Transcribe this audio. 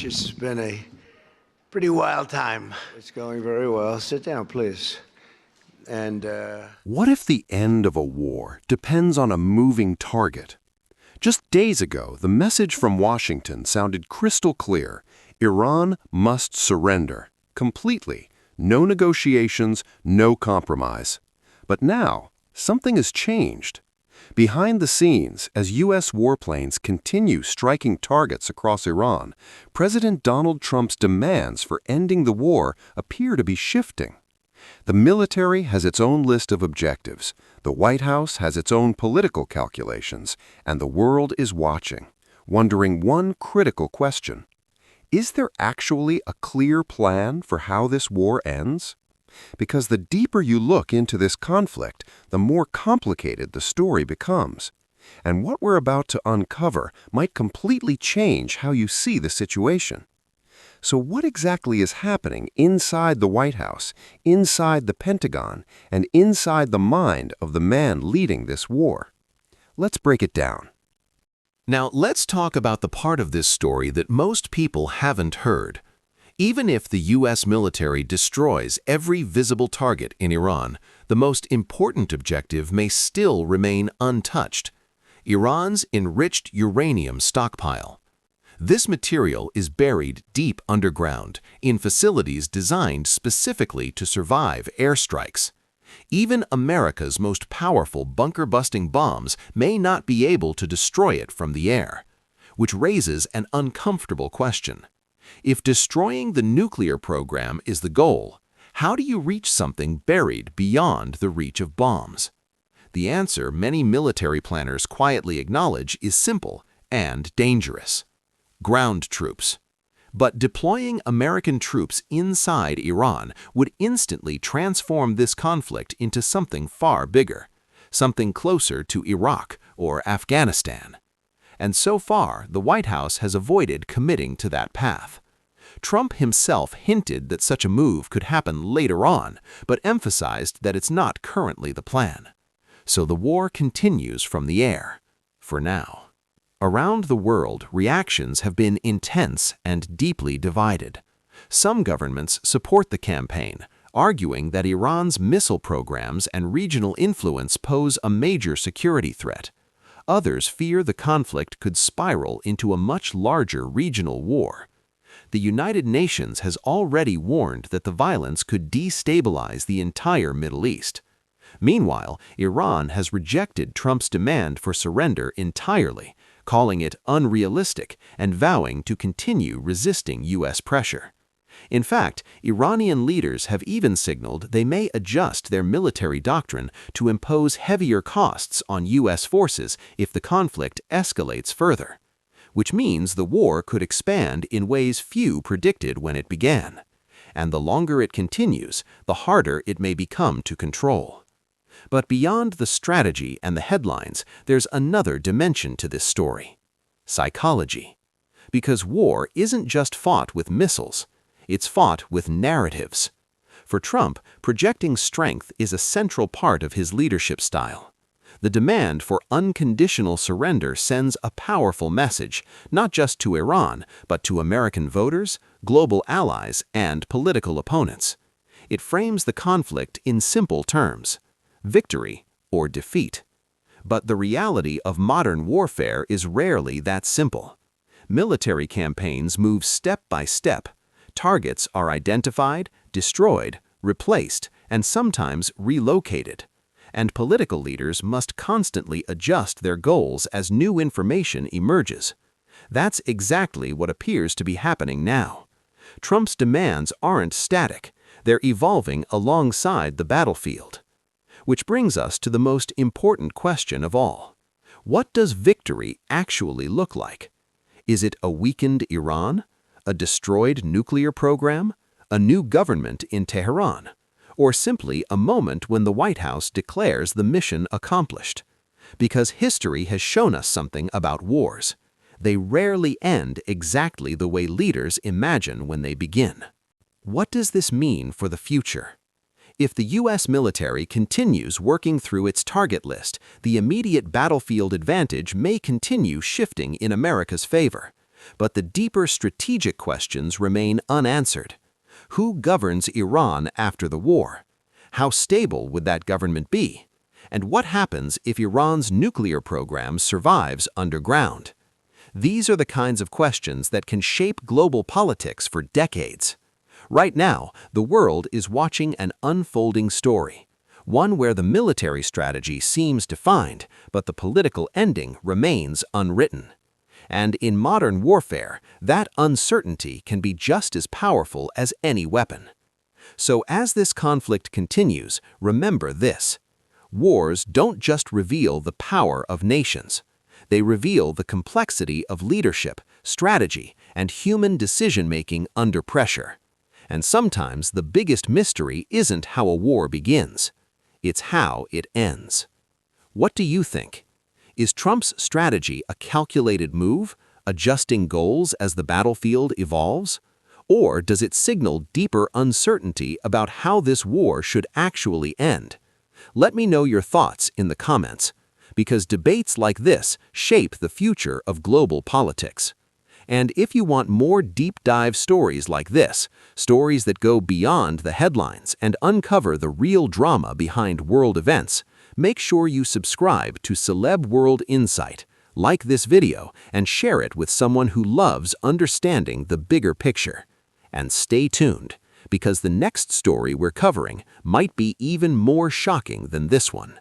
It's been a pretty wild time. It's going very well. Sit down, please. And, What if the end of a war depends on a moving target? Just days ago, the message from Washington sounded crystal clear. Iran must surrender, completely. No negotiations, no compromise. But now, something has changed. Behind the scenes, as U.S. warplanes continue striking targets across Iran, President Donald Trump's demands for ending the war appear to be shifting. The military has its own list of objectives, the White House has its own political calculations, and the world is watching, wondering one critical question. Is there actually a clear plan for how this war ends? Because the deeper you look into this conflict, the more complicated the story becomes. And what we're about to uncover might completely change how you see the situation. So what exactly is happening inside the White House, inside the Pentagon, and inside the mind of the man leading this war? Let's break it down. Now, let's talk about the part of this story that most people haven't heard. Even if the U.S. military destroys every visible target in Iran, the most important objective may still remain untouched: Iran's enriched uranium stockpile. This material is buried deep underground in facilities designed specifically to survive airstrikes. Even America's most powerful bunker-busting bombs may not be able to destroy it from the air, which raises an uncomfortable question. If destroying the nuclear program is the goal, how do you reach something buried beyond the reach of bombs? The answer many military planners quietly acknowledge is simple and dangerous: ground troops. But deploying American troops inside Iran would instantly transform this conflict into something far bigger, something closer to Iraq or Afghanistan. And so far, the White House has avoided committing to that path. Trump himself hinted that such a move could happen later on, but emphasized that it's not currently the plan. So the war continues from the air, for now. Around the world, reactions have been intense and deeply divided. Some governments support the campaign, arguing that Iran's missile programs and regional influence pose a major security threat. Others fear the conflict could spiral into a much larger regional war. The United Nations has already warned that the violence could destabilize the entire Middle East. Meanwhile, Iran has rejected Trump's demand for surrender entirely, calling it unrealistic and vowing to continue resisting U.S. pressure. In fact, Iranian leaders have even signaled they may adjust their military doctrine to impose heavier costs on U.S. forces if the conflict escalates further, which means the war could expand in ways few predicted when it began. And the longer it continues, the harder it may become to control. But beyond the strategy and the headlines, there's another dimension to this story: psychology. Because war isn't just fought with missiles, it's fought with narratives. For Trump, projecting strength is a central part of his leadership style. The demand for unconditional surrender sends a powerful message, not just to Iran, but to American voters, global allies, and political opponents. It frames the conflict in simple terms: victory or defeat. But the reality of modern warfare is rarely that simple. Military campaigns move step by step. Targets are identified, destroyed, replaced, and sometimes relocated. And political leaders must constantly adjust their goals as new information emerges. That's exactly what appears to be happening now. Trump's demands aren't static, they're evolving alongside the battlefield. Which brings us to the most important question of all. What does victory actually look like? Is it a weakened Iran? A destroyed nuclear program? A new government in Tehran? Or simply a moment when the White House declares the mission accomplished? Because history has shown us something about wars. They rarely end exactly the way leaders imagine when they begin. What does this mean for the future? If the U.S. military continues working through its target list, the immediate battlefield advantage may continue shifting in America's favor. But the deeper strategic questions remain unanswered. Who governs Iran after the war? How stable would that government be? And what happens if Iran's nuclear program survives underground? These are the kinds of questions that can shape global politics for decades. Right now, the world is watching an unfolding story, one where the military strategy seems defined, but the political ending remains unwritten. And in modern warfare, that uncertainty can be just as powerful as any weapon. So as this conflict continues, remember this: wars don't just reveal the power of nations. They reveal the complexity of leadership, strategy, and human decision-making under pressure. And sometimes the biggest mystery isn't how a war begins. It's how it ends. What do you think? Is Trump's strategy a calculated move, adjusting goals as the battlefield evolves? Or does it signal deeper uncertainty about how this war should actually end? Let me know your thoughts in the comments, because debates like this shape the future of global politics. And if you want more deep dive stories like this, stories that go beyond the headlines and uncover the real drama behind world events, make sure you subscribe to Celeb World Insight, like this video, and share it with someone who loves understanding the bigger picture. And stay tuned, because the next story we're covering might be even more shocking than this one.